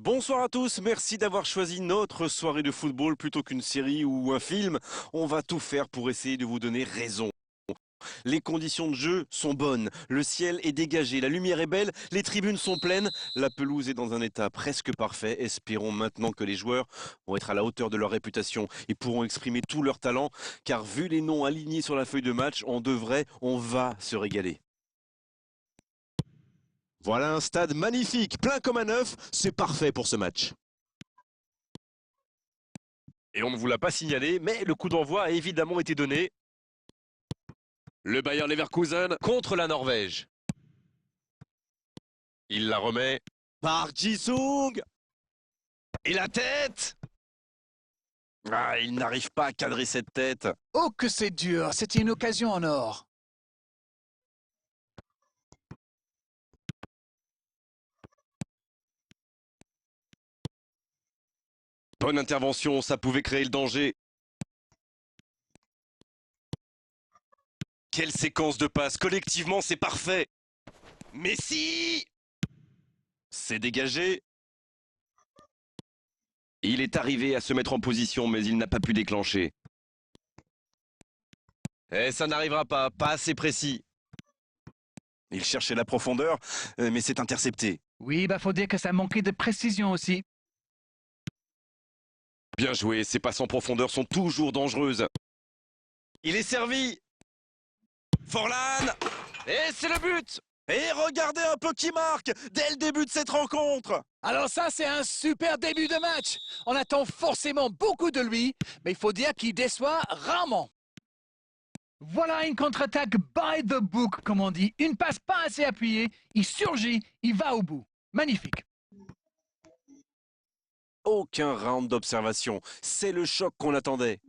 Bonsoir à tous, merci d'avoir choisi notre soirée de football plutôt qu'une série ou un film. On va tout faire pour essayer de vous donner raison. Les conditions de jeu sont bonnes, le ciel est dégagé, la lumière est belle, les tribunes sont pleines, la pelouse est dans un état presque parfait. Espérons maintenant que les joueurs vont être à la hauteur de leur réputation et pourront exprimer tout leur talent, car vu les noms alignés sur la feuille de match, on va se régaler. Voilà un stade magnifique, plein comme un œuf, c'est parfait pour ce match. Et on ne vous l'a pas signalé, mais le coup d'envoi a évidemment été donné. Le Bayer Leverkusen contre la Norvège. Il la remet. Park Ji-sung. Et la tête. Ah, il n'arrive pas à cadrer cette tête. Oh que c'est dur, c'était une occasion en or. Bonne intervention, ça pouvait créer le danger. Quelle séquence de passes, collectivement c'est parfait. Messi. C'est dégagé. Il est arrivé à se mettre en position, mais il n'a pas pu déclencher. Et ça n'arrivera pas assez précis. Il cherchait la profondeur, mais c'est intercepté. Oui, faut dire que ça manquait de précision aussi. Bien joué, ces passes en profondeur sont toujours dangereuses. Il est servi. Forlan. Et c'est le but. Et regardez un peu qui marque dès le début de cette rencontre. Alors ça, c'est un super début de match. On attend forcément beaucoup de lui, mais il faut dire qu'il déçoit rarement. Voilà une contre-attaque by the book, comme on dit. Une passe pas assez appuyée, il surgit, il va au bout. Magnifique. Aucun round d'observation. C'est le choc qu'on attendait.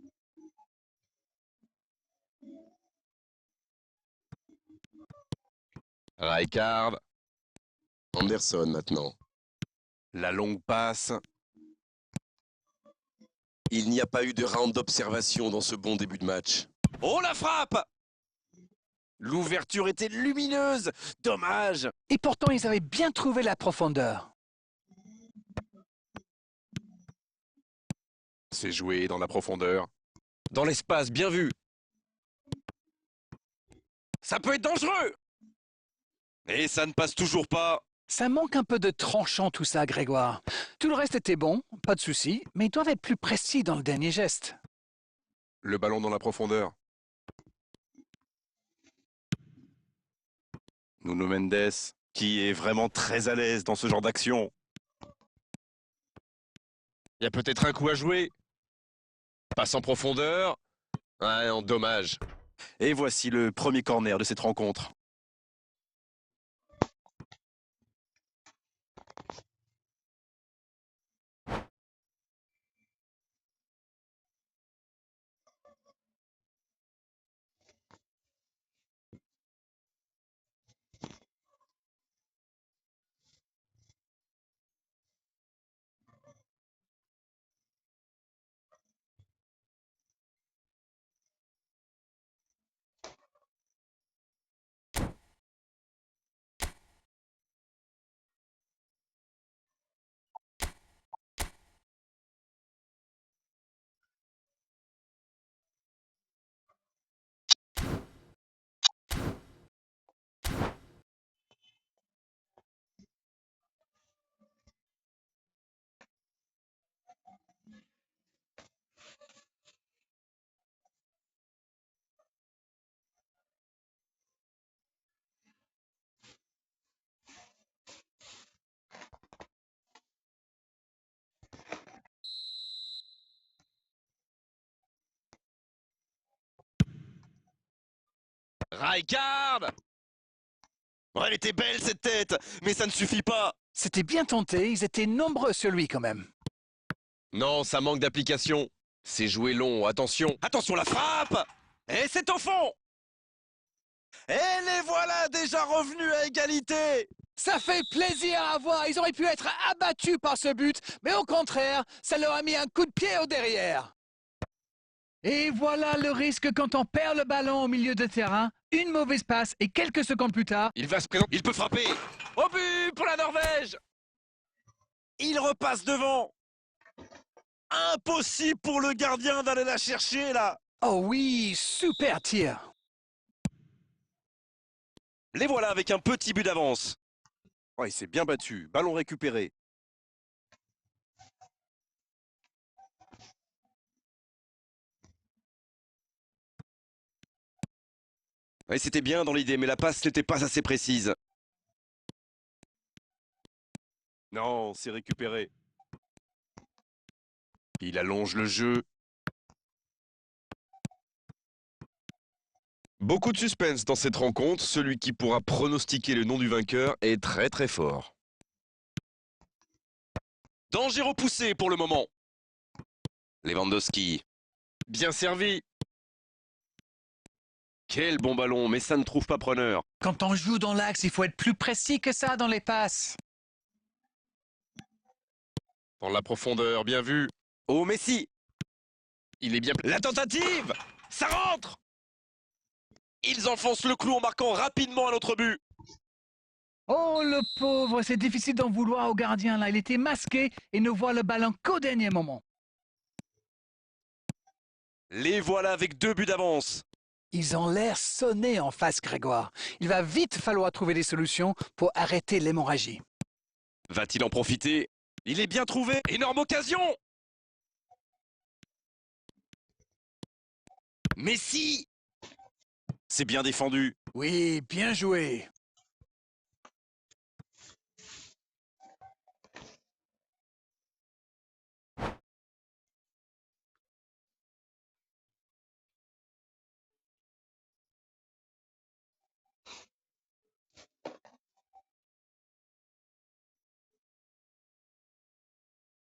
Rijkaard. Anderson maintenant. La longue passe. Il n'y a pas eu de round d'observation dans ce bon début de match. Oh la frappe. L'ouverture était lumineuse. Dommage. Et pourtant, ils avaient bien trouvé la profondeur. C'est joué dans la profondeur. Dans l'espace, bien vu. Ça peut être dangereux. Et ça ne passe toujours pas. Ça manque un peu de tranchant tout ça, Grégoire. Tout le reste était bon, pas de souci, mais ils doivent être plus précis dans le dernier geste. Le ballon dans la profondeur. Nuno Mendes, qui est vraiment très à l'aise dans ce genre d'action. Il y a peut-être un coup à jouer. Passe en profondeur. Ouais, en dommage. Et voici le premier corner de cette rencontre. Rijkaard. Oh, elle était belle cette tête, mais ça ne suffit pas. C'était bien tenté, ils étaient nombreux sur lui quand même. Non, ça manque d'application. C'est joué long, attention. Attention la frappe. Et c'est au fond. Et les voilà déjà revenus à égalité. Ça fait plaisir à voir, ils auraient pu être abattus par ce but, mais au contraire, ça leur a mis un coup de pied au derrière. Et voilà le risque quand on perd le ballon au milieu de terrain, une mauvaise passe et quelques secondes plus tard, Il va se présenter, il peut frapper. Au but pour la Norvège. Il repasse devant. Impossible pour le gardien d'aller la chercher, là. Oh oui, super tir. Les voilà avec un petit but d'avance. Oh, il s'est bien battu. Ballon récupéré. Ouais, c'était bien dans l'idée, mais la passe n'était pas assez précise. Non, c'est récupéré. Il allonge le jeu. Beaucoup de suspense dans cette rencontre. Celui qui pourra pronostiquer le nom du vainqueur est très très fort. Danger repoussé pour le moment. Lewandowski. Bien servi. Quel bon ballon, mais ça ne trouve pas preneur. Quand on joue dans l'axe, il faut être plus précis que ça dans les passes. Dans la profondeur, bien vu. Oh, Messi. Il est bien... La tentative. Ça rentre. Ils enfoncent le clou en marquant rapidement un autre but. Oh, le pauvre, c'est difficile d'en vouloir au gardien, là. Il était masqué et ne voit le ballon qu'au dernier moment. Les voilà avec 2 buts d'avance. Ils ont l'air sonnés en face, Grégoire. Il va vite falloir trouver des solutions pour arrêter l'hémorragie. Va-t-il en profiter? Il est bien trouvé. Énorme occasion. Messi. C'est bien défendu. Oui, bien joué.